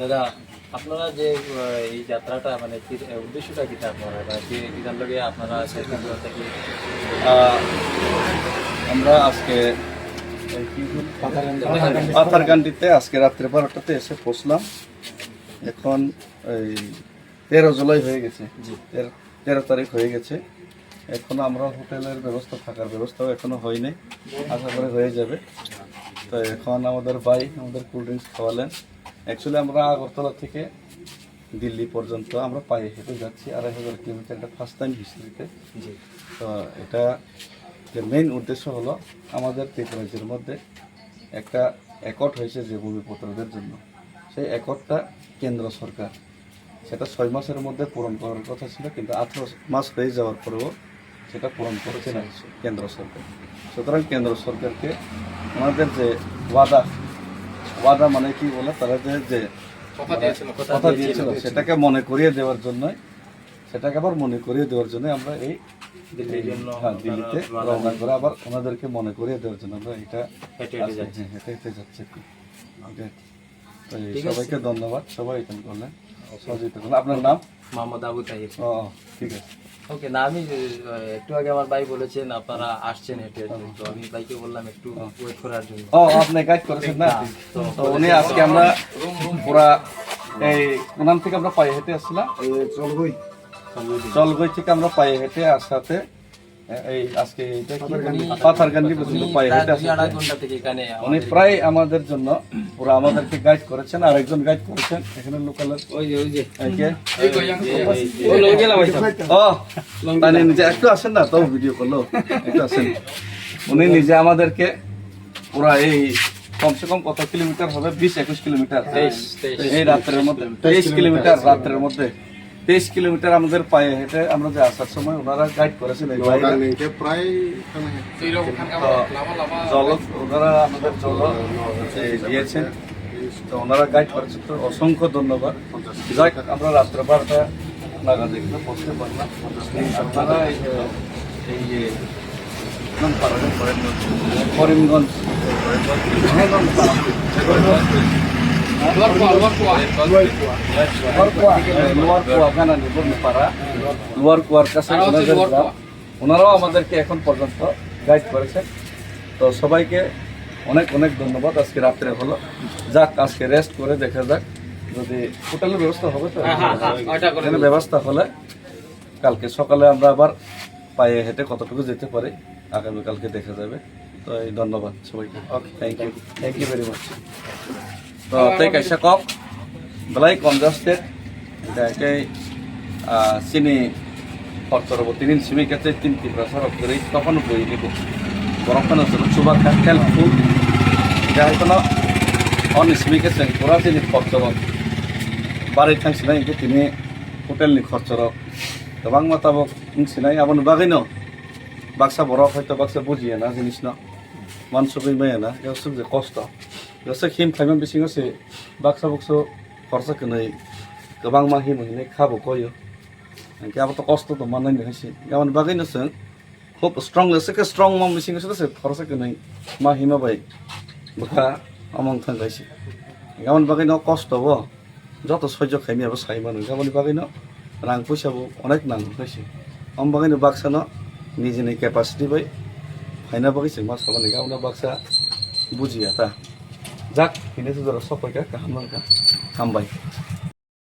দাদা আপনারা যে এই যাত্রাটা মানে কি উদ্দেশ্যটা কি আপনারা মানে কি কিটার লগে আপনারা শেষ থেকে আমরা আজকে পাথারকান্দিতে আজকে রাত্রে 12টাতে এসে পৌঁছলাম। এখন এই 13 জুলাই হয়ে গেছে, 13 তারিখ হয়ে গেছে। এখনো আমরা হোটেলের ব্যবস্থা, থাকার ব্যবস্থাও এখনো হয়নি, আশা করে হয়ে যাবে। তো এখন আমাদের ভাই আমাদের কোল্ড ড্রিঙ্কস খাওয়ালেন। অ্যাকচুয়ালি আমরা আগরতলা থেকে দিল্লি পর্যন্ত আমরা পায়ে হেঁটে যাচ্ছি 2500 কিলোমিটার, এটা ফার্স্ট টাইম হিস্ট্রিতে। তো এটা যে মেইন উদ্দেশ্য হলো আমাদের ত্রিপুরাজ্যের মধ্যে একটা অ্যাকর্ড হয়েছে যে ভূমিপুত্রদের জন্য, সেই অ্যাকর্ডটা কেন্দ্র সরকার সেটা 6 মাসের মধ্যে পূরণ করার কথা ছিল, কিন্তু 18 মাস হয়ে যাওয়ার পরেও সেটা পূরণ করছে না কেন্দ্র সরকার। সুতরাং কেন্দ্র সরকারকে ওনাদের যে ওয়াদা মানে কি বলে, তারা যে কথা দিয়েছিল সেটাকে মনে করিয়ে দেওয়ার জন্য, সেটাকে আবার মনে করিয়ে দেওয়ার জন্য আমরা এই দিল্লিতে রওনা করে আবার ওনাদেরকে মনে করিয়ে দেওয়ার জন্য আমরা এটা হেঁটে যাচ্ছি। সবাইকে ধন্যবাদ, সবাই এখানে করলেন, সহযোগিতা করলেন। আপনার নাম? মোহাম্মদ আবু তাহির। ও ঠিক আছে, ওকে। না আমি একটু আগে আমার ভাই বলেছেন আপনারা আসছেন হেঁটে, তো আমি ভাইকে বললাম একটু ওয়েট করার জন্য। ও আপনি গাইড করেছেন না? তো উনি আজকে আমরা পুরা এই ওনাম থেকে আমরা পায়ে হেঁটে আসছিলাম, জলগই থেকে আমরা পায়ে হেঁটে আসাতে এই আজকে পাথারকান্দি পর্যন্ত পায়ে হেঁটে উনি প্রায় আমাদের জন্য পুরো আমাদেরকে গাইড করেছেন। আর একজন গাইড করেছেন এখানে লোকালের নিজে একটু আসেন না, তো ভিডিও করলো একটু আসেন। উনি নিজে আমাদেরকে পুরা এই কমসে কম কত কিলোমিটার হবে, 20-21 কিলোমিটার এই রাত্রের মধ্যে, 23 কিলোমিটার রাত্রের মধ্যে 23 কিলোমিটার আমাদের পায়ে হেঁটে আমরা যে আসার সময় ওনারা গাইড করেছেন। ওনারা আমাদের জল দিয়েছেন, তো ওনারা গাইড করেছেন, তো অসংখ্য ধন্যবাদ। যাই আমরা রাত্রে 12টা নাগাদ এখানে পৌঁছতে পারলাম। আপনারা এই যে করিমগঞ্জ লোয়ার কুয়ার কাছে ওনারাও আমাদেরকে এখন পর্যন্ত গাইড করেছেন। তো সবাইকে অনেক অনেক ধন্যবাদ। আজকে রাত্রে হলো, যাক আজকে রেস্ট করে দেখা যাক, যদি হোটেলের ব্যবস্থা হবে তো এখানে ব্যবস্থা হলে কালকে সকালে আমরা আবার পায়ে হেঁটে কতটুকু যেতে পারি আগামীকালকে দেখা যাবে। তো এই ধন্যবাদ সবাইকে, থ্যাংক ইউ ভেরি মাচ। তো তাই কাইসা কক বেলাই কনজাস্টেড এটাকেই চিনি খরচরব তিনিন সিমি কাছে 3 ত্রিপুরা সড়ক করে তখন বই দিব বরফখান সুবা হেল্পফুল এটা হয়তো অন সিমি কাছে পুরা চিনি খরচরক বাড়ি থাকছিলাম কিন্তু তিনি হোটেলনি খরচরক गोबां माताबक मिथिनाय आबोनो बागैनो बाक्सा बरफ हयतो बाक्सा बुजिया ना जिनिस न मानसुबै मायाना गावसो जे कष्ट गावसो हिम खायमा बिसिङावसो बाक्सा बक्सो खरसा कनै गोबां माहि मोहनै खाबो कयो आंके आबो तो कष्ट तो मानैनो हयसे गाबोन बागैनो जों खूब स्ट्रंग लेसे के स्ट्रंग मम बिसिङावसो खरसा कनै माहि माबाय बखा अमं थांगायसे गाबोन बागैनो कष्ट बो যত সহ্য খাইনিयाबो सायमानो गाबोन बागैनो रां फैसाबो अनेक नांगौ फैसे हम बागैनो बाक्सानो निजेनि केपासिटि बाय फाइना बागैसो मा साबानि गावना बाक्सा बुजिया ता जाक बिनो जरा सफायका गाहाम हामबाय।